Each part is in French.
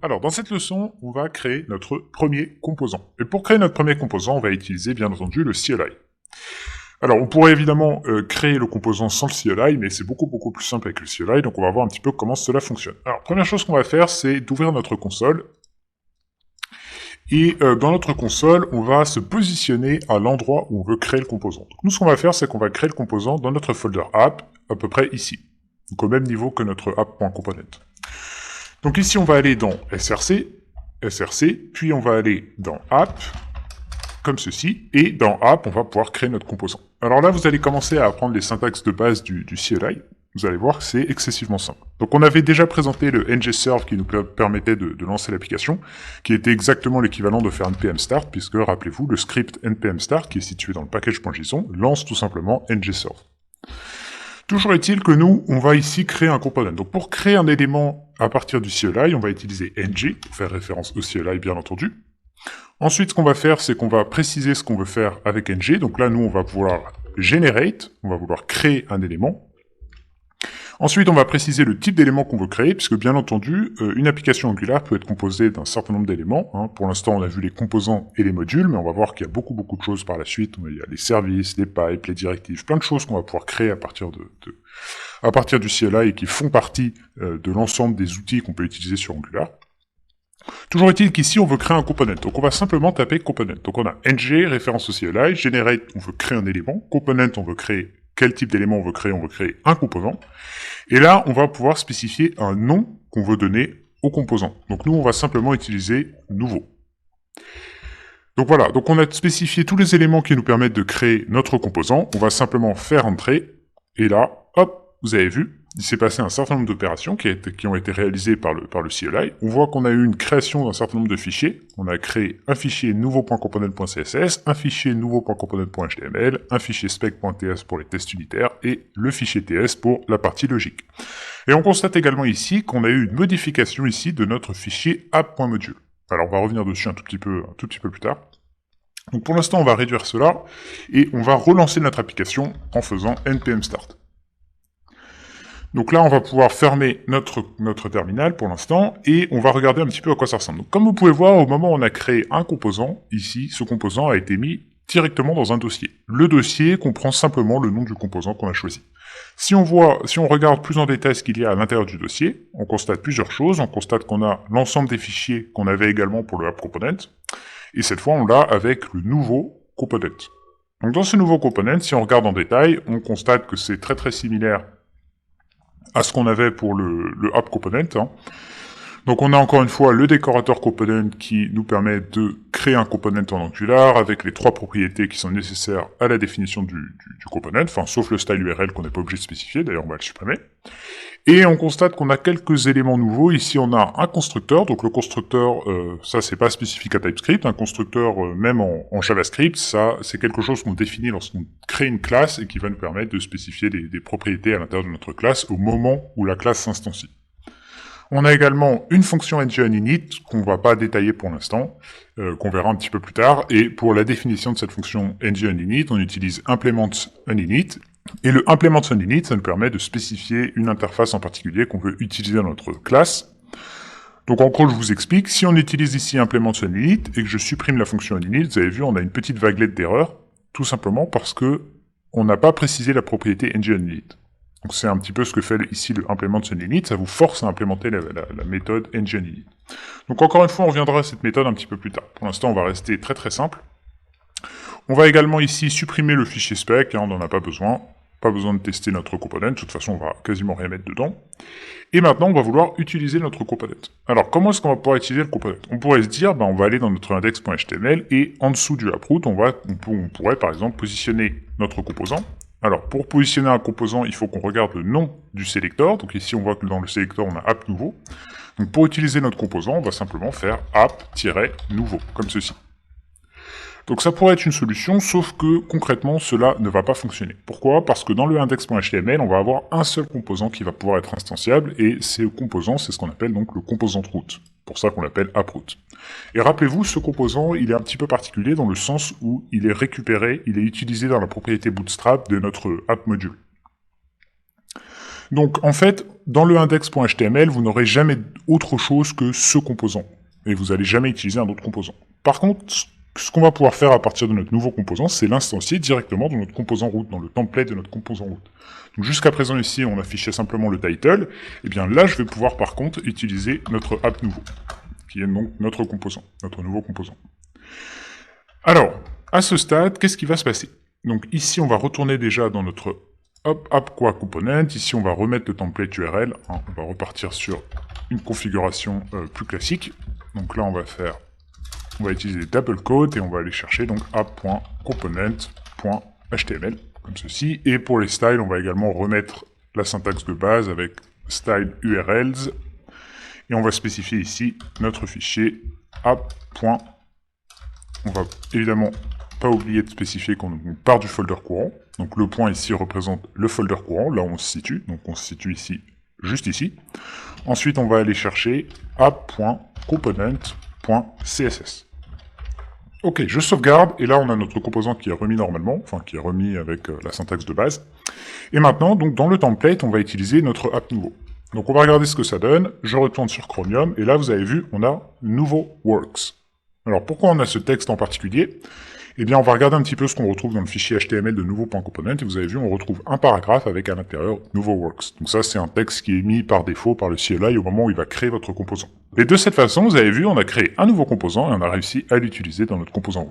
Alors, dans cette leçon, on va créer notre premier composant. Et pour créer notre premier composant, on va utiliser, bien entendu, le CLI. Alors, on pourrait évidemment créer le composant sans le CLI, mais c'est beaucoup plus simple avec le CLI, donc on va voir un petit peu comment cela fonctionne. Alors, première chose qu'on va faire, c'est d'ouvrir notre console. Et dans notre console, on va se positionner à l'endroit où on veut créer le composant. Donc, nous, ce qu'on va faire, c'est qu'on va créer le composant dans notre folder app, à peu près ici. Donc, au même niveau que notre app.component. Donc ici, on va aller dans SRC, puis on va aller dans App, comme ceci, et dans App, on va pouvoir créer notre composant. Alors là, vous allez commencer à apprendre les syntaxes de base du CLI. Vous allez voir que c'est excessivement simple. Donc on avait déjà présenté le ngserve qui nous permettait de lancer l'application, qui était exactement l'équivalent de faire npm start, puisque, rappelez-vous, le script npm start, qui est situé dans le package.json, lance tout simplement ngserve. Toujours est-il que nous, on va ici créer un component. Donc pour créer un élément à partir du CLI, on va utiliser ng, pour faire référence au CLI bien entendu. Ensuite, ce qu'on va faire, c'est qu'on va préciser ce qu'on veut faire avec ng. Donc là, nous, on va vouloir generate, on va vouloir créer un élément. Ensuite, on va préciser le type d'élément qu'on veut créer, puisque bien entendu, une application Angular peut être composée d'un certain nombre d'éléments. Pour l'instant, on a vu les composants et les modules, mais on va voir qu'il y a beaucoup de choses par la suite. Il y a les services, les pipes, les directives, plein de choses qu'on va pouvoir créer à partir du CLI et qui font partie de l'ensemble des outils qu'on peut utiliser sur Angular. Toujours est-il qu'ici, on veut créer un component. Donc, on va simplement taper component. Donc, on a ng, référence au CLI, generate, on veut créer un élément, component, on veut créer quel type d'élément on veut créer un composant. Et là, on va pouvoir spécifier un nom qu'on veut donner au composant. Donc nous, on va simplement utiliser nouveau. Donc voilà, donc on a spécifié tous les éléments qui nous permettent de créer notre composant. On va simplement faire entrer. Et là, hop, vous avez vu, il s'est passé un certain nombre d'opérations qui ont été réalisées par le CLI. On voit qu'on a eu une création d'un certain nombre de fichiers. On a créé un fichier nouveau.component.css, un fichier nouveau.component.html, un fichier spec.ts pour les tests unitaires et le fichier ts pour la partie logique. Et on constate également ici qu'on a eu une modification ici de notre fichier app.module. Alors on va revenir dessus un tout petit peu plus tard. Donc pour l'instant, on va réduire cela et on va relancer notre application en faisant npm start. Donc là, on va pouvoir fermer notre terminal pour l'instant, et on va regarder un petit peu à quoi ça ressemble. Donc, comme vous pouvez voir, au moment où on a créé un composant, ici, ce composant a été mis directement dans un dossier. Le dossier comprend simplement le nom du composant qu'on a choisi. Si on regarde plus en détail ce qu'il y a à l'intérieur du dossier, on constate plusieurs choses. On constate qu'on a l'ensemble des fichiers qu'on avait également pour le app component, et cette fois, on l'a avec le nouveau component. Donc, dans ce nouveau component, si on regarde en détail, on constate que c'est très similaire à ce qu'on avait pour le app component. Donc on a encore une fois le décorateur component qui nous permet de créer un component en Angular avec les 3 propriétés qui sont nécessaires à la définition du component, enfin sauf le style URL qu'on n'est pas obligé de spécifier, d'ailleurs on va le supprimer. Et on constate qu'on a quelques éléments nouveaux. Ici on a un constructeur, donc le constructeur, ça c'est pas spécifique à TypeScript, un constructeur même en JavaScript, ça c'est quelque chose qu'on définit lorsqu'on crée une classe et qui va nous permettre de spécifier des propriétés à l'intérieur de notre classe au moment où la classe s'instancie. On a également une fonction ngOnInit qu'on va pas détailler pour l'instant, qu'on verra un petit peu plus tard, et pour la définition de cette fonction ngOnInit, on utilise implementOnInit, et le implementOnInit, ça nous permet de spécifier une interface en particulier qu'on veut utiliser dans notre classe. Donc en gros, je vous explique, si on utilise ici implementOnInit et que je supprime la fonction onInit, vous avez vu, on a une petite vaguelette d'erreur, tout simplement parce que on n'a pas précisé la propriété ngOnInit. Donc c'est un petit peu ce que fait ici le implementOnInit, ça vous force à implémenter la méthode ngOnInit. Donc encore une fois, on reviendra à cette méthode un petit peu plus tard. Pour l'instant, on va rester très simple. On va également ici supprimer le fichier spec, on n'en a pas besoin. Pas besoin de tester notre component, de toute façon on va quasiment rien mettre dedans. Et maintenant on va vouloir utiliser notre component. Alors comment est-ce qu'on va pouvoir utiliser le component? On pourrait se dire, on va aller dans notre index.html et en dessous du approot, on pourrait par exemple positionner notre composant. Alors pour positionner un composant, il faut qu'on regarde le nom du selector. Donc ici on voit que dans le selector on a app nouveau. Donc pour utiliser notre composant, on va simplement faire app-nouveau, comme ceci. Donc ça pourrait être une solution, sauf que concrètement cela ne va pas fonctionner. Pourquoi? Parce que dans le index.html, on va avoir un seul composant qui va pouvoir être instanciable, et ce composant, c'est ce qu'on appelle donc le composant root. Pour ça qu'on l'appelle approot. Et rappelez-vous, ce composant, il est un petit peu particulier dans le sens où il est récupéré, il est utilisé dans la propriété bootstrap de notre app module. Donc, en fait, dans le index.html, vous n'aurez jamais autre chose que ce composant. Et vous n'allez jamais utiliser un autre composant. Par contre, ce qu'on va pouvoir faire à partir de notre nouveau composant, c'est l'instancier directement dans notre composant root, dans le template de notre composant root. Donc jusqu'à présent ici, on affichait simplement le title. Et bien là, je vais pouvoir par contre utiliser notre app nouveau, qui est donc notre composant, notre nouveau composant. Alors, à ce stade, qu'est-ce qui va se passer? Donc ici, on va retourner déjà dans notre app.component. Ici, on va remettre le template URL. On va repartir sur une configuration plus classique. Donc là, on va utiliser double quote et on va aller chercher donc app.component.html comme ceci. Et pour les styles, on va également remettre la syntaxe de base avec style URLs. Et on va spécifier ici notre fichier app. On va évidemment pas oublier de spécifier qu'on part du folder courant. Donc le point ici représente le folder courant, là où on se situe. Donc on se situe ici, juste ici. Ensuite, on va aller chercher app.component.css. Ok, je sauvegarde, et là on a notre composant qui est remis normalement, enfin qui est remis avec la syntaxe de base. Et maintenant, donc dans le template, on va utiliser notre app nouveau. Donc on va regarder ce que ça donne, je retourne sur Chromium, et là vous avez vu, on a nouveau works. Alors pourquoi on a ce texte en particulier? Eh bien, on va regarder un petit peu ce qu'on retrouve dans le fichier HTML de nouveau.component, et vous avez vu, on retrouve un paragraphe avec à l'intérieur nouveau works. Donc ça, c'est un texte qui est mis par défaut par le CLI au moment où il va créer votre composant. Et de cette façon, vous avez vu, on a créé un nouveau composant et on a réussi à l'utiliser dans notre composant root,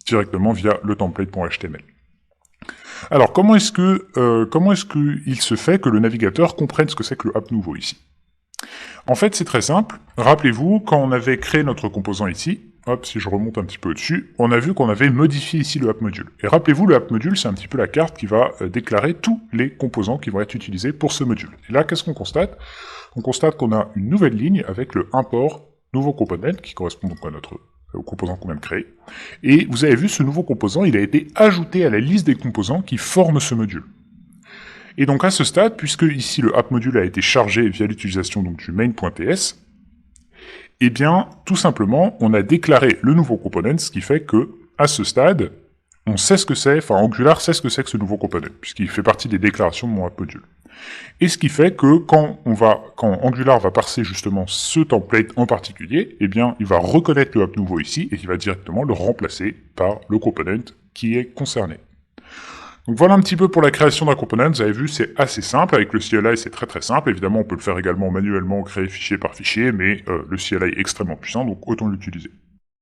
directement via le template.html. Alors, comment est-ce qu'il se fait que le navigateur comprenne ce que c'est que le app nouveau ici? En fait, c'est très simple. Rappelez-vous, quand on avait créé notre composant ici, hop, si je remonte un petit peu au-dessus, on a vu qu'on avait modifié ici le app module. Et rappelez-vous, le app module, c'est un petit peu la carte qui va déclarer tous les composants qui vont être utilisés pour ce module. Et là, qu'est-ce qu'on constate? On constate qu'on a une nouvelle ligne avec le import nouveau component, qui correspond donc à au composant qu'on vient de créer. Et vous avez vu, ce nouveau composant, il a été ajouté à la liste des composants qui forment ce module. Et donc à ce stade, puisque ici le app module a été chargé via l'utilisation donc du main.ts, eh bien, tout simplement, on a déclaré le nouveau component, ce qui fait que, à ce stade, on sait ce que c'est, enfin Angular sait ce que c'est que ce nouveau component, puisqu'il fait partie des déclarations de mon app module. Et ce qui fait que quand Angular va parser justement ce template en particulier, eh bien, il va reconnaître le app nouveau ici, et il va directement le remplacer par le component qui est concerné. Donc voilà un petit peu pour la création d'un component, vous avez vu c'est assez simple, avec le CLI c'est très très simple, évidemment on peut le faire également manuellement, créer fichier par fichier, mais le CLI est extrêmement puissant, donc autant l'utiliser.